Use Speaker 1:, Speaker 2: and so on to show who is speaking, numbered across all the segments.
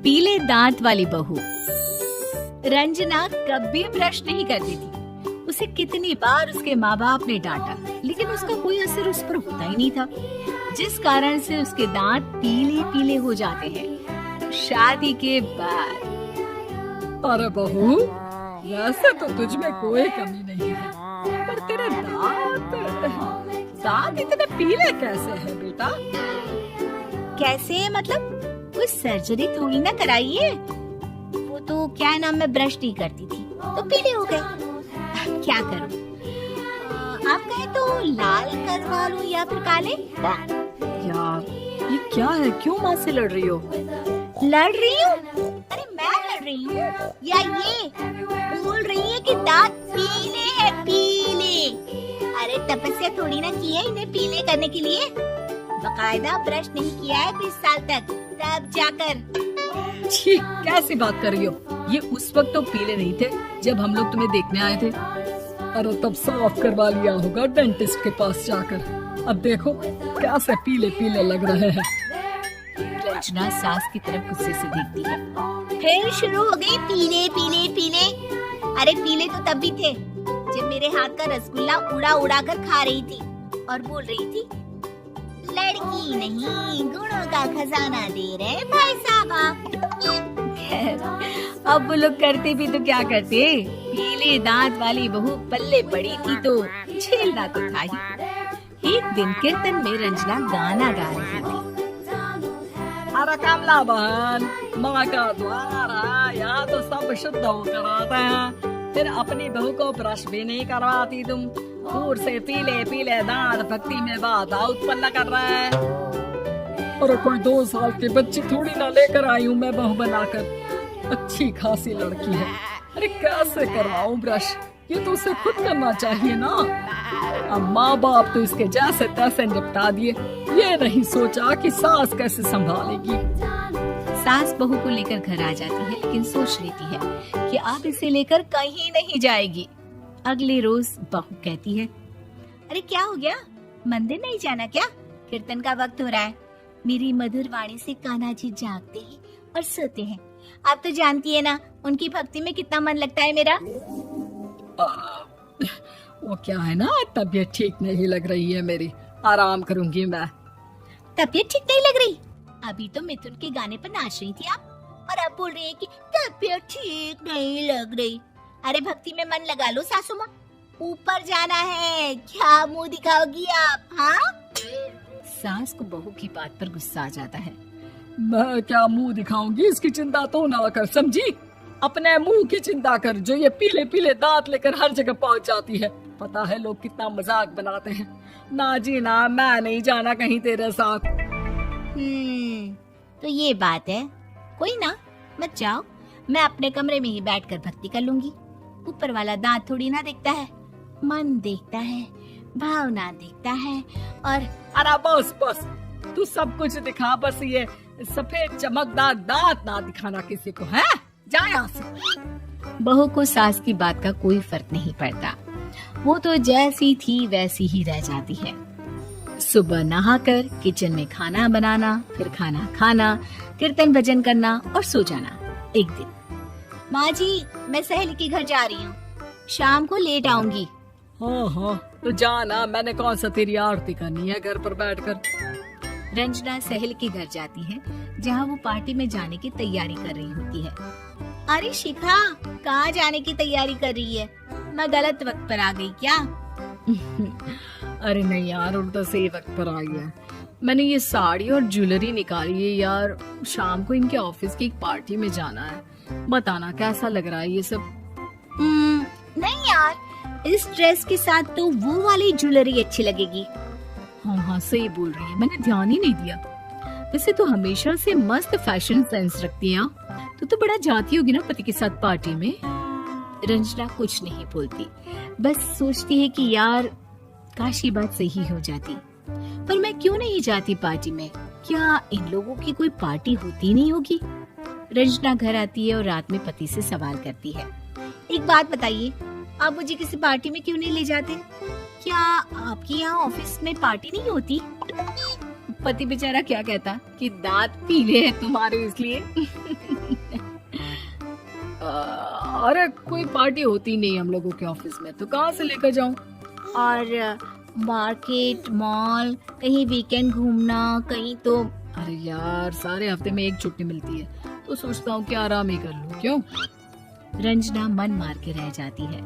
Speaker 1: पीले दांत वाली बहू। रंजना कभी ब्रश नहीं करती थी। उसे कितनी बार उसके माँ बाप ने डांटा, लेकिन उसका कोई असर उस पर होता ही नहीं था, जिस कारण से उसके दांत पीले पीले हो जाते हैं। शादी के बाद
Speaker 2: अरे बहू, वैसे तो तुझ में कोई कमी नहीं है, पर तेरे दांत इतने पीले कैसे हैं बेटा?
Speaker 1: कैसे मतलब? कोई सर्जरी थोड़ी ना कराई है। वो तो क्या नाम, मैं ब्रश नहीं करती थी तो पीले हो गए। क्या करूं? आप कहे तो लाल करवा लूं या फिर काले?
Speaker 2: यार ये क्या है, क्यों माँ से लड़ रही हो?
Speaker 1: लड़ रही हूँ? अरे मैं लड़ रही हूँ या ये बोल रही है कि दांत पीले हैं, पीले। अरे तपस्या थोड़ी ना की है इन्हें पीले करने के लिए, बकायदा ब्रश नहीं किया है 20 साल तक, तब जाकर।
Speaker 2: छी, कैसी बात कर रही हो? ये उस वक्त तो पीले नहीं थे जब हम लोग तुम्हें देखने आए थे। अरे तब साफ करवा लिया होगा डेंटिस्ट के पास जाकर। अब देखो कैसे पीले पीले लग रहे हैं।
Speaker 1: रंजना सास की तरफ गुस्से से देखती है। फिर शुरू हो गई पीले पीले पीले। अरे पीले तो तब भी थे जब मेरे हाथ का रसगुल्ला उड़ा उड़ा कर खा रही थी और बोल रही थी, लड़की नहीं गुणों का खजाना दे रहे भाई साहब। अब वो लोग करते भी तो क्या करते, पीले दांत वाली बहू पल्ले पड़ी थी तो झेलना तो था ही। एक दिन कीर्तन में रंजना गाना गा रही थी।
Speaker 2: अरे कमला बहन, माँ का द्वार है, यहाँ तो सब शुद्ध होकर आते हैं, फिर अपनी बहू को ब्रश भी नहीं करवाती तुम। दूर से पीले पीले दांत भक्ति में बाधा उत्पन्न कर रहे हैं। अरे कोई 2 साल के बच्ची थोड़ी ना लेकर आई हूँ मैं बहू बनाकर, अच्छी खासी लड़की है। अरे कैसे करवाऊं ब्रश, ये तो उसे खुद करना चाहिए ना। अब माँ बाप तो इसके जैसे तैसे निपटा दिए, ये नहीं सोचा कि सास कैसे संभालेगी।
Speaker 1: सास बहू को लेकर घर आ जाती है, लेकिन सोच लेती है कि अब इसे लेकर कहीं नहीं जाएगी। अगले रोज बहू कहती है, अरे क्या हो गया, मंदिर नहीं जाना क्या? कीर्तन का वक्त हो रहा है। मेरी मधुर वाणी से कान्हा जी जागते हैं और सोते हैं। आप तो जानती है ना उनकी भक्ति में कितना मन लगता है मेरा।
Speaker 2: वो क्या है ना, तबीयत ठीक नहीं लग रही है मेरी, आराम करूंगी मैं।
Speaker 1: तबीयत ठीक नहीं लग रही? अभी तो मिथुन के गाने पर नाच रही थी आप, और अब बोल रही है कि तबीयत ठीक नहीं लग रही। अरे भक्ति में मन लगा लो सासू माँ, ऊपर जाना है, क्या मुंह दिखाओगी आप? हाँ? सास को बहू की बात पर गुस्सा आ जाता है।
Speaker 2: मैं क्या मुंह दिखाऊंगी, इसकी चिंता तो ना कर, समझी? अपने मुंह की चिंता कर, जो ये पीले पीले दांत लेकर हर जगह पहुंच जाती है। पता है लोग कितना मजाक बनाते हैं। ना जी ना, मैं नहीं जाना कहीं तेरे साथ।
Speaker 1: तो ये बात है, कोई ना, मत जाओ, मैं अपने कमरे में ही बैठकर भक्ति कर लूंगी। ऊपर वाला दांत थोड़ी ना देखता है, मन देखता है, भावना देखता है। और
Speaker 2: अरे बस बस, तू सब कुछ दिखा, बस ये सफेद चमकदार दांत ना दिखाना किसी को, है? जा यहाँ से।
Speaker 1: बहू को सास की बात का कोई फर्क नहीं पड़ता, वो तो जैसी थी वैसी ही रह जाती है। सुबह नहाकर किचन में खाना बनाना, फिर खाना खाना, कीर्तन भजन करना और सो जाना। एक दिन, माँ जी मैं सहेली के घर जा रही हूँ, शाम को लेट आऊंगी।
Speaker 2: हाँ हाँ तो जाना, मैंने कौन सा तेरी आरती करनी है घर पर बैठकर।
Speaker 1: रंजना सहेली के घर जाती है, जहाँ वो पार्टी में जाने की तैयारी कर रही होती है। अरे शिखा, कहाँ जाने की तैयारी कर रही है? मैं गलत वक्त पर आ गई क्या?
Speaker 2: अरे नहीं यार, उल्टा सही वक्त पर आई है। मैंने ये साड़ी और ज्वेलरी निकाली है यार, शाम को इनके ऑफिस की एक पार्टी में जाना है। बताना कैसा लग रहा है ये सब?
Speaker 1: नहीं यार, इस ड्रेस के साथ तो वो वाली ज्वेलरी अच्छी लगेगी।
Speaker 2: हाँ हाँ सही बोल रही है, मैंने ध्यान ही नहीं दिया। वैसे तो हमेशा से मस्त फैशन सेंस रखती है। तो बड़ा जाती होगी ना पति के साथ पार्टी में।
Speaker 1: रंजना कुछ नहीं बोलती, बस सोचती है कि यार काश ये बात सही हो जाती, पर मैं क्यों नहीं जाती पार्टी में? क्या इन लोगों की कोई पार्टी होती नहीं होगी? रंजना घर आती है और रात में पति से सवाल करती है, एक बात बताइए, आप मुझे किसी पार्टी में क्यों नहीं ले जाते? क्या आपके यहाँ ऑफिस में पार्टी नहीं होती? पति बेचारा क्या कहता कि दांत पीले हैं तुम्हारे इसलिए।
Speaker 2: अरे कोई पार्टी होती नहीं हम लोगों के ऑफिस में, तो कहाँ से लेकर जाऊं?
Speaker 1: और मार्केट, मॉल, कहीं वीकेंड घूमना, कहीं तो।
Speaker 2: अरे यार सारे हफ्ते में एक छुट्टी मिलती है, तो सोचता हूँ कि आराम ही कर लूं। क्यों?
Speaker 1: रंजना मन मार के रह जाती है।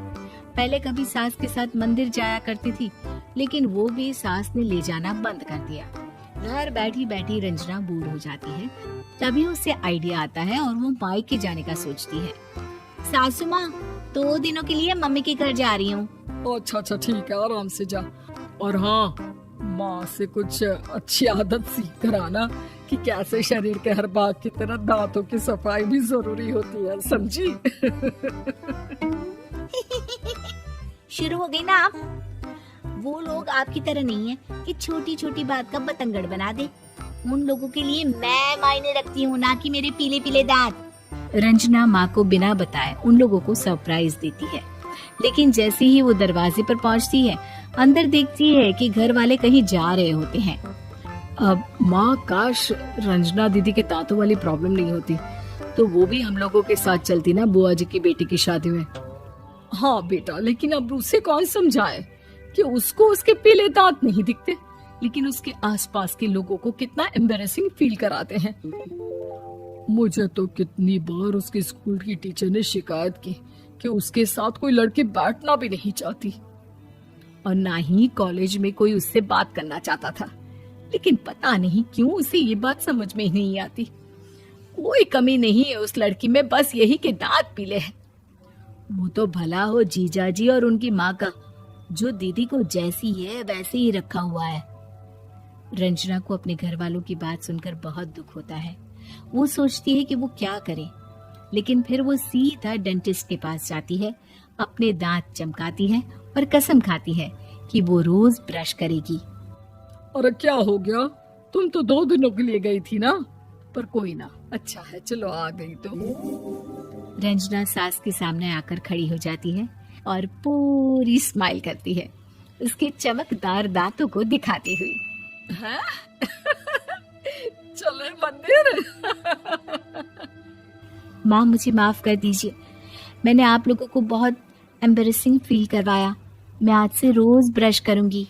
Speaker 1: पहले कभी सास के साथ मंदिर जाया करती थी, लेकिन वो भी सास ने ले जाना बंद कर दिया। घर बैठी बैठी रंजना बोर हो जाती है। तभी उसे आइडिया आता है और वो मायके जाने का सोचती है। सासू माँ, 2 दिनों के लिए मम्मी के घर जा रही हूँ।
Speaker 2: अच्छा अच्छा ठीक है, आराम से जा। और हाँ, माँ से कुछ अच्छी आदत सीख कर आना कि कैसे शरीर के हर भाग की तरह दांतों की सफाई भी जरूरी होती है, समझी?
Speaker 1: शुरू हो गई ना आप? वो लोग आपकी तरह नहीं है कि छोटी छोटी बात का बतंगड़ बना दे। उन लोगों के लिए मैं मायने रखती हूँ, ना कि मेरे पीले पीले दांत। रंजना माँ को बिना बताए उन लोगों को सरप्राइज देती है, लेकिन जैसे ही वो दरवाजे पर पहुँचती है, अंदर देखती है कि घर वाले कहीं जा रहे होते हैं।
Speaker 2: अब माँ, काश रंजना दीदी के दांतों वाली प्रॉब्लम नहीं होती, तो वो भी हम लोगों के साथ चलती ना बुआ जी की बेटी की शादी में। हाँ बेटा, लेकिन अब उसे कौन समझाए कि उसको उसके पीले दांत नहीं दिखते, लेकिन उसके आसपास के लोगों को कितना एम्बैरेसिंग फील कराते हैं। मुझे तो कितनी बार उसके स्कूल की टीचर ने शिकायत की कि उसके साथ कोई लड़की बैठना भी नहीं चाहती, और ना ही कॉलेज में कोई उससे बात करना चाहता था। लेकिन पता नहीं क्यों उसे ये बात समझ में ही नहीं आती। कोई कमी नहीं है उस लड़की में, बस यही कि दांत पीले हैं। वो तो भला हो जीजा जी और उनकी माँ का, जो दीदी को जैसी है वैसे ही रखा हुआ है। रंजना को अपने घर वालों की बात सुनकर बहुत दुख होता है। वो सोचती है कि वो क्या करे, लेकिन फिर वो सीधा डेंटिस्ट के पास जाती है, अपने दांत चमकाती है और कसम खाती है कि वो रोज ब्रश करेगी। अरे क्या हो गया? तुम तो 2 दिनों के लिए गई थी ना, पर कोई ना, अच्छा है, चलो आ गई तो।
Speaker 1: रंजना सास के सामने आकर खड़ी हो जाती है और पूरी स्माइल करती है, उसके चमकदार दांतों को दिखाती हुई।
Speaker 2: हैं? चले मंदिर?
Speaker 1: माँ, मुझे माफ कर दीजिए, मैंने आप लोगों को बहुत एम्बैरेसिंग फील करवाया। मैं आज से रोज ब्रश करूंगी।